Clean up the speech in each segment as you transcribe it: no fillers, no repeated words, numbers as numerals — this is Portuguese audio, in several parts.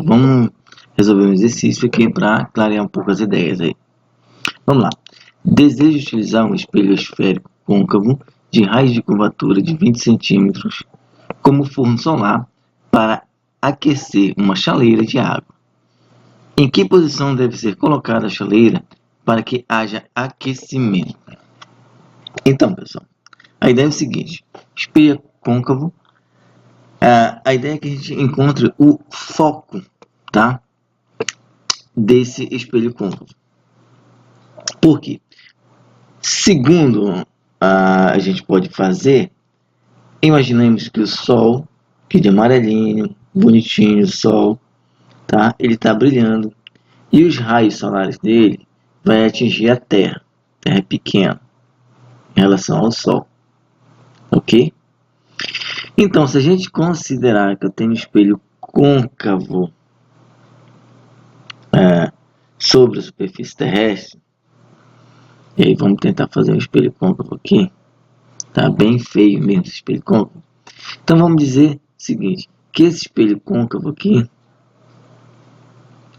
Vamos resolver um exercício aqui para clarear um pouco as ideias aí. Vamos lá. Desejo utilizar um espelho esférico côncavo de raiz de curvatura de 20 centímetros como forno solar para aquecer uma chaleira de água. Em que posição deve ser colocada a chaleira para que haja aquecimento? Então, pessoal, a ideia é o seguinte: espelho côncavo, a ideia é que a gente encontre o foco, tá, desse espelho côncavo. Por quê? Segundo a gente pode fazer, imaginemos que o Sol, que de amarelinho, bonitinho, o Sol, tá? Ele está brilhando e os raios solares dele vai atingir a Terra. A Terra é pequena em relação ao Sol, ok? Então, se a gente considerar que eu tenho um espelho côncavo sobre a superfície terrestre, e aí vamos tentar fazer um espelho côncavo aqui, tá bem feio mesmo esse espelho côncavo. Então vamos dizer o seguinte, que esse espelho côncavo aqui,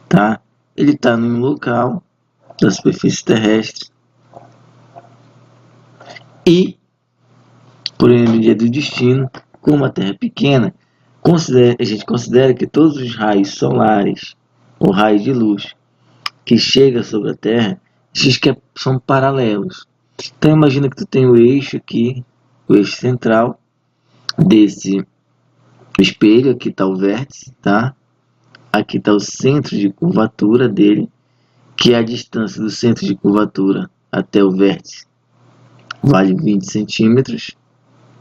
tá? Ele está num local da superfície terrestre e, por energia do destino, como a Terra é pequena, a gente considera que todos os raios solares ou raios de luz que chegam sobre a Terra, esses que são paralelos. Então imagina que tu tem o eixo aqui, o eixo central desse espelho, aqui está o vértice, tá? Aqui está o centro de curvatura dele, que é a distância do centro de curvatura até o vértice, vale 20 centímetros,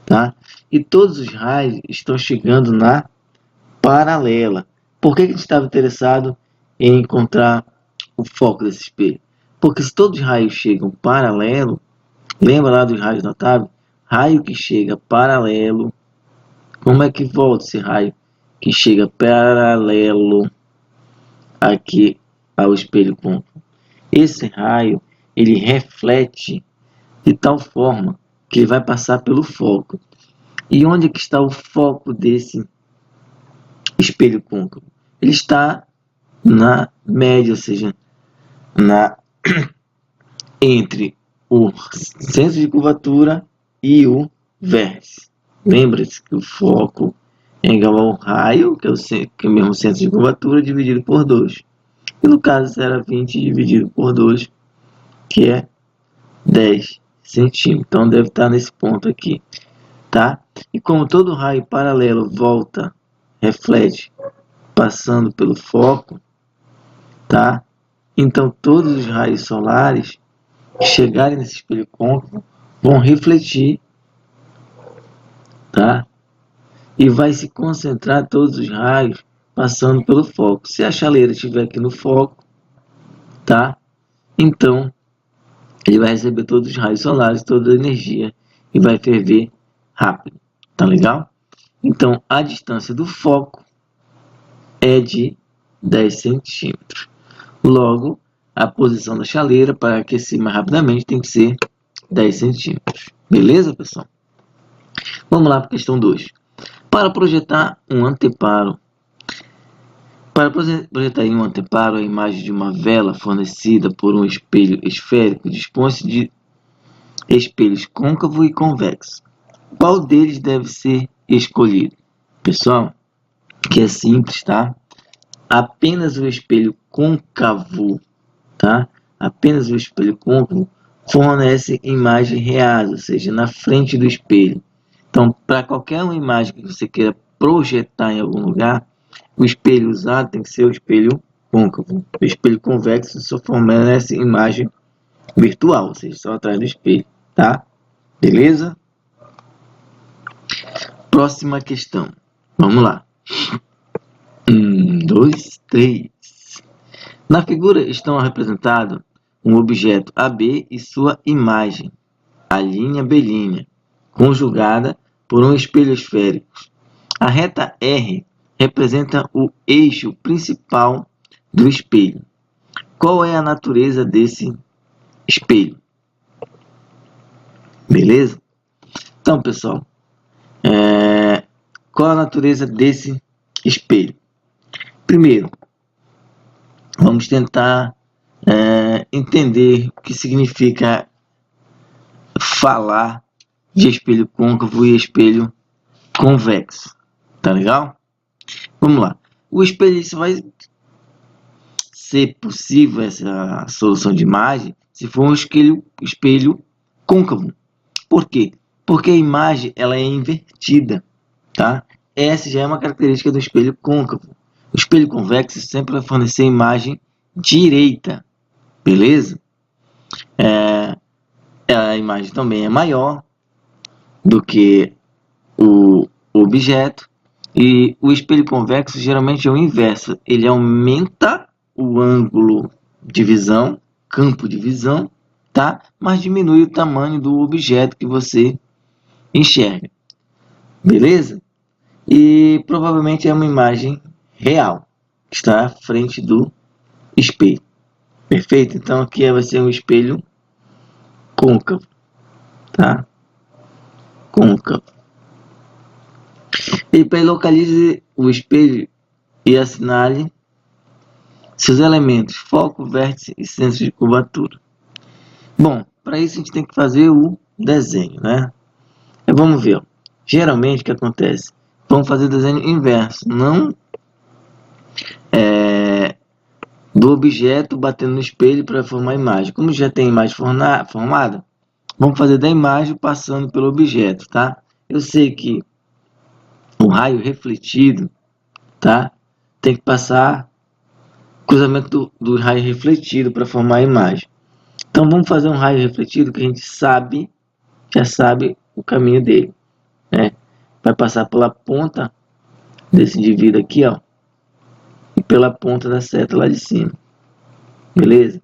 tá? E todos os raios estão chegando na paralela. Por que a gente estava interessado em encontrar o foco desse espelho? Porque se todos os raios chegam paralelo, lembra lá dos raios notáveis? Raio que chega paralelo, como é que volta esse raio que chega paralelo aqui ao espelho côncavo? Esse raio, ele reflete de tal forma que ele vai passar pelo foco. E onde é que está o foco desse espelho côncavo? Ele está na média, ou seja, entre o centro de curvatura e o vértice. Lembra-se que o foco é igual ao raio, que é o mesmo centro de curvatura, dividido por 2. E no caso será 20 dividido por 2, que é 10 centímetros. Então deve estar nesse ponto aqui, tá? E como todo raio paralelo volta, reflete, passando pelo foco, tá? Então todos os raios solares que chegarem nesse espelho côncavo vão refletir, tá? E vai se concentrar todos os raios passando pelo foco. Se a chaleira estiver aqui no foco, tá? Então ele vai receber todos os raios solares, toda a energia e vai ferver rápido. Tá legal? Então a distância do foco é de 10 centímetros. Logo, a posição da chaleira para aquecer mais rapidamente tem que ser 10 centímetros. Beleza, pessoal? Vamos lá para a questão 2. Para projetar um anteparo, em um anteparo a imagem de uma vela fornecida por um espelho esférico, dispõe-se de espelhos côncavo e convexo. Qual deles deve ser escolhido? Pessoal, que é simples, tá? Apenas o espelho côncavo, tá? Apenas o espelho côncavo fornece imagem real, ou seja, na frente do espelho. Então, para qualquer uma imagem que você queira projetar em algum lugar, o espelho usado tem que ser o espelho côncavo. O espelho convexo só fornece imagem virtual, ou seja, só atrás do espelho, tá? Beleza? Próxima questão. Vamos lá. 1, 2, 3. Na figura estão representados um objeto AB e sua imagem, a linha B', conjugada por um espelho esférico. A reta R representa o eixo principal do espelho. Qual é a natureza desse espelho? Beleza? Então, pessoal, qual a natureza desse espelho? Primeiro, vamos tentar entender o que significa falar de espelho côncavo e espelho convexo. Tá legal? Vamos lá. O espelho, isso vai ser possível, essa solução de imagem, se for um espelho côncavo. Por quê? Porque a imagem ela é invertida, tá? Essa já é uma característica do espelho côncavo. O espelho convexo sempre vai fornecer a imagem direita, beleza? A imagem também é maior do que o objeto, e o espelho convexo geralmente é o inverso, ele aumenta o ângulo de visão, campo de visão, tá? Mas diminui o tamanho do objeto que você enxerga, beleza? E provavelmente é uma imagem real, que está à frente do espelho, perfeito? Então aqui vai ser um espelho côncavo, tá? Côncavo. E para localize o espelho e assinale seus elementos, foco, vértice e centro de curvatura. Bom, para isso a gente tem que fazer o desenho, né? E vamos ver, ó. Geralmente o que acontece? Vamos fazer o desenho inverso, não do objeto batendo no espelho para formar a imagem. Como já tem a imagem formada, vamos fazer da imagem passando pelo objeto, tá? Eu sei que o raio refletido, tá? Tem que passar cruzamento do raio refletido para formar a imagem. Então vamos fazer um raio refletido que a gente já sabe o caminho dele, né? Vai passar pela ponta desse indivíduo aqui, ó, e pela ponta da seta lá de cima, beleza?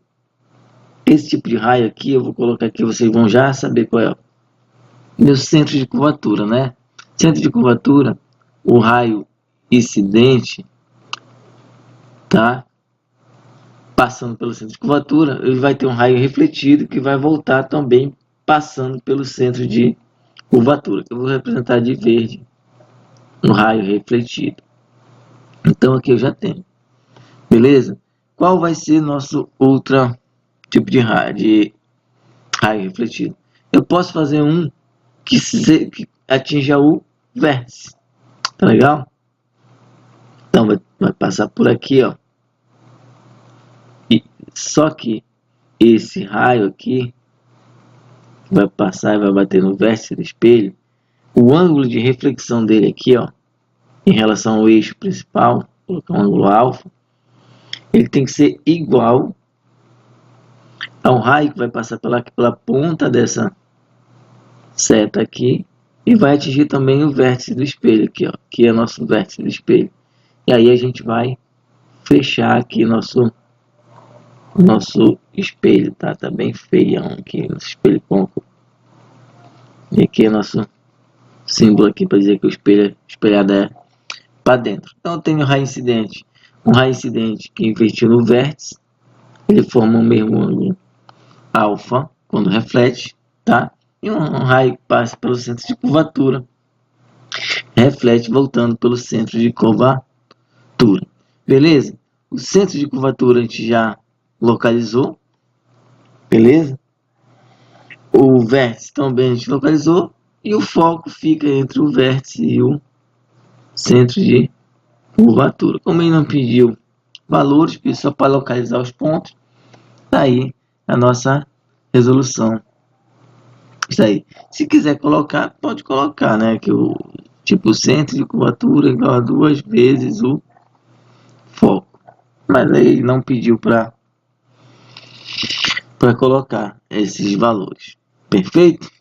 Esse tipo de raio aqui, eu vou colocar aqui, vocês vão já saber qual é o meu centro de curvatura, né? Centro de curvatura, o raio incidente, tá? Passando pelo centro de curvatura, ele vai ter um raio refletido que vai voltar também passando pelo centro de curvatura, que eu vou representar de verde, um raio refletido. Então aqui eu já tenho, beleza? Qual vai ser nosso outro tipo de raio refletido? Eu posso fazer um que atinja o vértice, tá legal? Então vai passar por aqui, ó. E só que esse raio aqui vai passar e vai bater no vértice do espelho. O ângulo de reflexão dele aqui, ó, em relação ao eixo principal, vou colocar um ângulo alfa, ele tem que ser igual ao raio que vai passar pela ponta dessa seta aqui e vai atingir também o vértice do espelho aqui, ó, que é nosso vértice do espelho. E aí a gente vai fechar aqui nosso espelho, tá? Tá bem feião aqui, nosso espelho côncavo. E aqui é nosso símbolo aqui para dizer que o espelhado é para dentro. Então eu tenho raio incidente. Um raio incidente que invertiu no vértice, ele forma o mesmo ângulo alfa quando reflete, tá? E um raio que passa pelo centro de curvatura, reflete voltando pelo centro de curvatura. Beleza? O centro de curvatura a gente já localizou, beleza? O vértice também a gente localizou e o foco fica entre o vértice e o centro de curvatura. Como ele não pediu valores, pediu só para localizar os pontos, tá aí a nossa resolução. Isso aí. Se quiser colocar, pode colocar, né? Que o tipo centro de curvatura é igual a 2 vezes o foco. Mas aí não pediu para colocar esses valores. Perfeito?